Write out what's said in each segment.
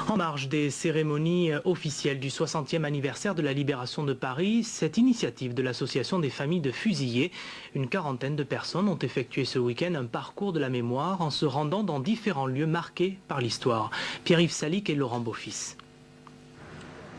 En marge des cérémonies officielles du 60e anniversaire de la libération de Paris, cette initiative de l'Association des familles de fusillés, une quarantaine de personnes ont effectué ce week-end un parcours de la mémoire en se rendant dans différents lieux marqués par l'histoire. Pierre-Yves Salic et Laurent Beaufils.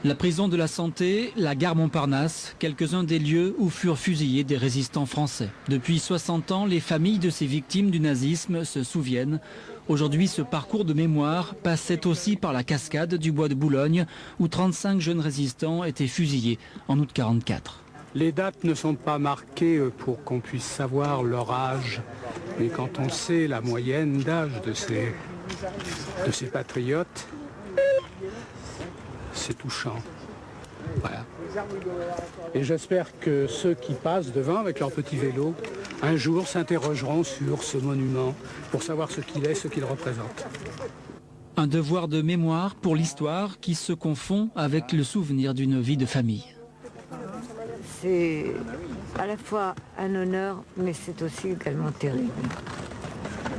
La prison de la Santé, la gare Montparnasse, quelques-uns des lieux où furent fusillés des résistants français. Depuis 60 ans, les familles de ces victimes du nazisme se souviennent. Aujourd'hui, ce parcours de mémoire passait aussi par la cascade du bois de Boulogne, où 35 jeunes résistants étaient fusillés en août 1944. Les dates ne sont pas marquées pour qu'on puisse savoir leur âge, mais quand on sait la moyenne d'âge de ces patriotes, c'est touchant. Voilà. Et j'espère que ceux qui passent devant avec leur petit vélo, un jour s'interrogeront sur ce monument pour savoir ce qu'il est, ce qu'il représente. Un devoir de mémoire pour l'histoire qui se confond avec le souvenir d'une vie de famille. C'est à la fois un honneur, mais c'est aussi également terrible.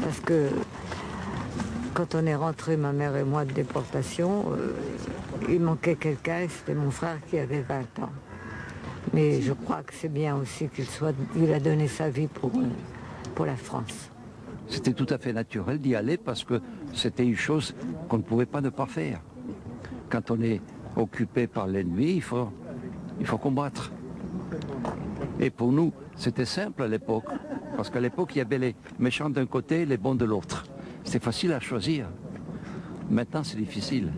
Parce que quand on est rentré, ma mère et moi, de déportation, il manquait quelqu'un et c'était mon frère qui avait 20 ans. Mais je crois que c'est bien aussi qu'il a donné sa vie pour la France. C'était tout à fait naturel d'y aller parce que c'était une chose qu'on ne pouvait pas ne pas faire. Quand on est occupé par l'ennemi, il faut combattre. Et pour nous, c'était simple à l'époque. Parce qu'à l'époque, il y avait les méchants d'un côté et les bons de l'autre. C'était facile à choisir. Maintenant, c'est difficile.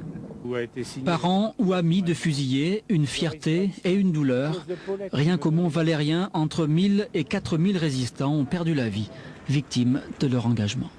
Parents ou amis de fusillés, une fierté et une douleur. Rien qu'au Mont Valérien, entre 1000 et 4000 résistants ont perdu la vie, victimes de leur engagement.